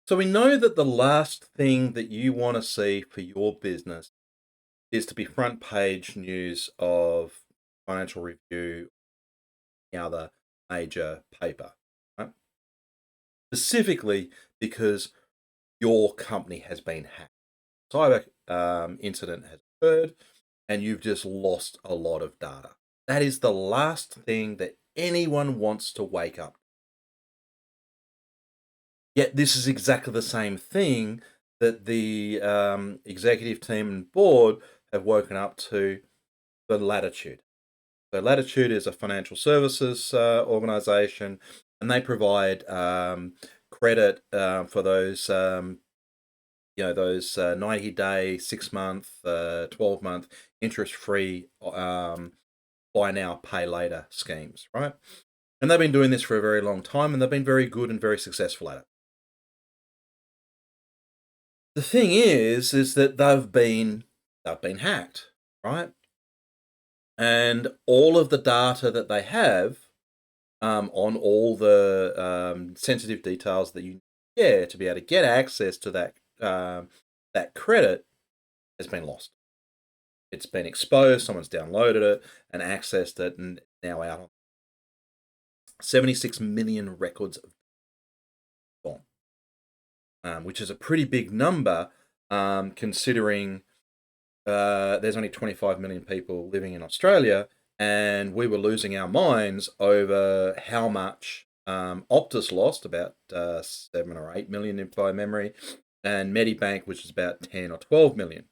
So we know that the last thing that you want to see for your business is to be front page news of Financial Review, the other major paper, right? Specifically because your company has been hacked. Cyber incident has occurred, and you've just lost a lot of data. That is the last thing that anyone wants to wake up. Yet this is exactly the same thing that the executive team and board have woken up to the Latitude. So Latitude is a financial services organization, and they provide credit for those those 90-day, 6 month, 12-month interest-free buy now, pay later schemes, right? And they've been doing this for a very long time, and they've been very good and very successful at it. The thing is that they've been hacked, right? And all of the data that they have on all the sensitive details that you share to be able to get access to that credit has been lost. It's been exposed. Someone's downloaded it and accessed it, and now out on 76 million records of gone, which is a pretty big number considering there's only 25 million people living in Australia, and we were losing our minds over how much Optus lost, about 7 or 8 million by memory, and Medibank, which is about 10 or 12 million.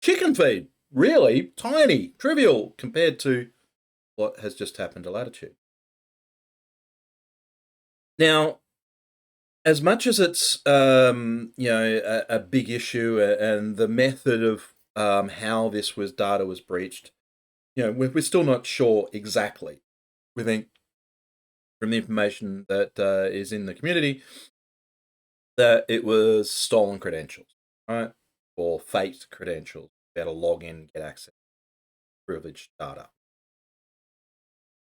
Chicken feed, really tiny, trivial compared to what has just happened to Latitude. Now, as much as it's a big issue and the method of how this data was breached, we're still not sure exactly. We think from the information that is in the community that it was stolen credentials, right, or faked credentials. Be able to log in, get access to privileged data,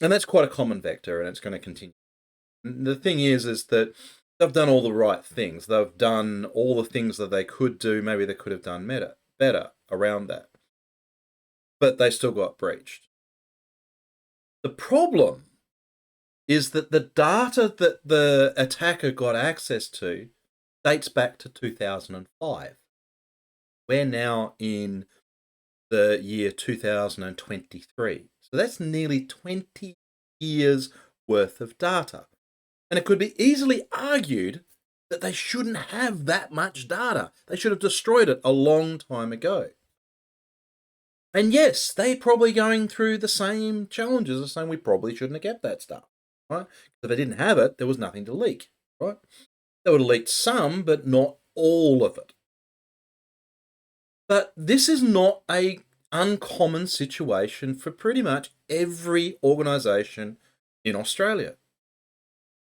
and that's quite a common vector, and it's going to continue. The thing is that they've done all the right things. They've done all the things that they could do. Maybe they could have done better around that, but they still got breached. The problem is that the data that the attacker got access to dates back to 2005. We're now in the year 2023. So that's nearly 20 years worth of data. And it could be easily argued that they shouldn't have that much data. They should have destroyed it a long time ago. And yes, they're probably going through the same challenges of saying we probably shouldn't have kept that stuff, right? If they didn't have it, there was nothing to leak, right? They would have leaked some, but not all of it. But this is not a uncommon situation for pretty much every organisation in Australia.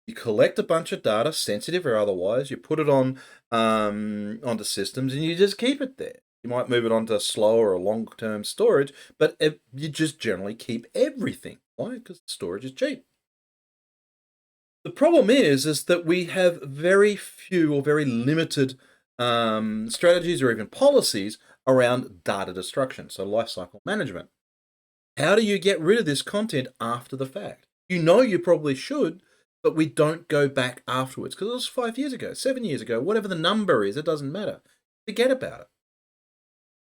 You collect a bunch of data, sensitive or otherwise, you put it on onto systems, and you just keep it there. You might move it onto slower or long-term storage, but you just generally keep everything. Why? Because storage is cheap. The problem is that we have very few or very limited strategies or even policies around data destruction, so lifecycle management. How do you get rid of this content after the fact? You probably should, but we don't go back afterwards because it was 5 years ago, 7 years ago, whatever the number is, it doesn't matter. Forget about it.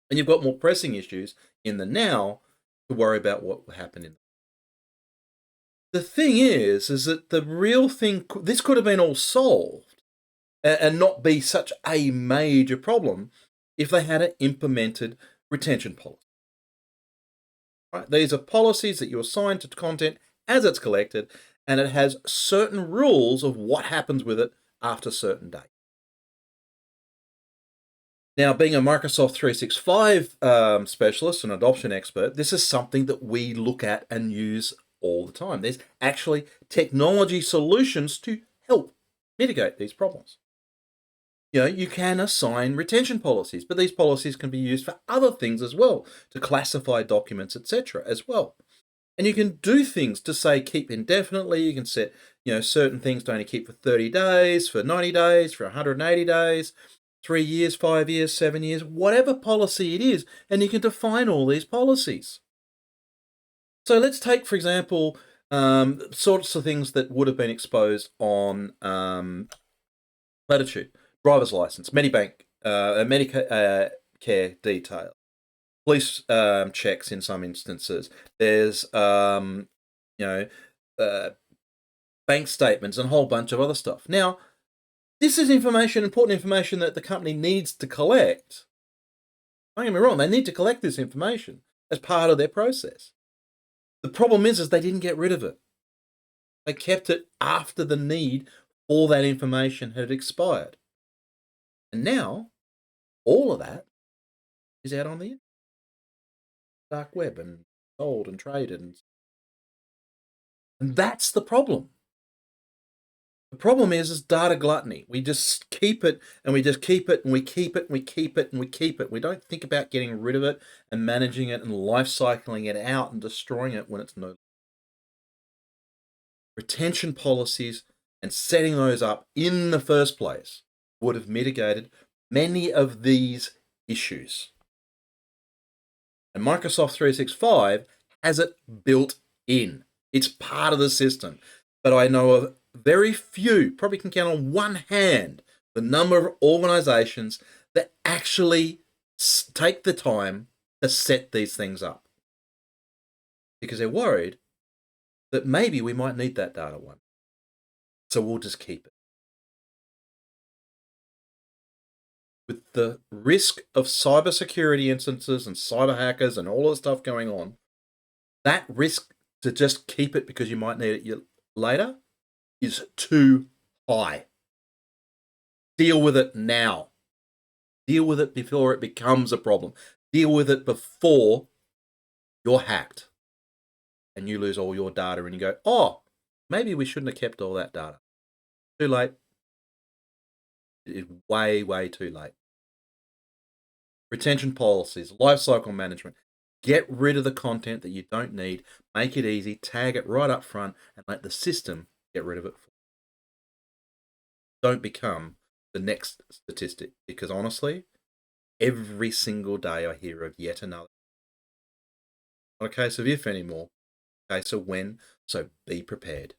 And you've got more pressing issues in the now to worry about what will happen in the thing is that the real thing, this could have been all solved and not be such a major problem if they had implemented retention policy. Right? These are policies that you assign to content as it's collected, and it has certain rules of what happens with it after certain dates. Now, being a Microsoft 365 specialist and adoption expert, this is something that we look at and use all the time. There's actually technology solutions to help mitigate these problems. You can assign retention policies, but these policies can be used for other things as well, to classify documents, etc. as well. And you can do things to say keep indefinitely. You can set, certain things to only keep for 30 days, for 90 days, for 180 days, 3 years, 5 years, 7 years, whatever policy it is. And you can define all these policies. So let's take, for example, sorts of things that would have been exposed on Latitude: driver's license, Medibank, Medicare detail, police checks in some instances. There's bank statements and a whole bunch of other stuff. Now, this is important information that the company needs to collect. Don't get me wrong, they need to collect this information as part of their process. The problem is they didn't get rid of it. They kept it after the need for that information had expired. And now, all of that is out on the dark web and sold and traded. And that's the problem. The problem is data gluttony. We just keep it and we just keep it and we keep it and we keep it and we keep it. We don't think about getting rid of it and managing it and life cycling it out and destroying it when it's no. Retention policies and setting those up in the first place would have mitigated many of these issues. And Microsoft 365 has it built in. It's part of the system. But I know of very few, probably can count on one hand, the number of organizations that actually take the time to set these things up. Because they're worried that maybe we might need that data one. So we'll just keep it. With the risk of cybersecurity instances and cyber hackers and all the stuff going on, that risk to just keep it because you might need it later is too high. Deal with it now. Deal with it before it becomes a problem. Deal with it before you're hacked and you lose all your data and you go, oh, maybe we shouldn't have kept all that data. Too late. It is way, way too late. Retention policies, lifecycle management. Get rid of the content that you don't need. Make it easy. Tag it right up front and let the system get rid of it. Don't become the next statistic, because honestly, every single day I hear of yet another. Not a case of if anymore, a case of when, so be prepared.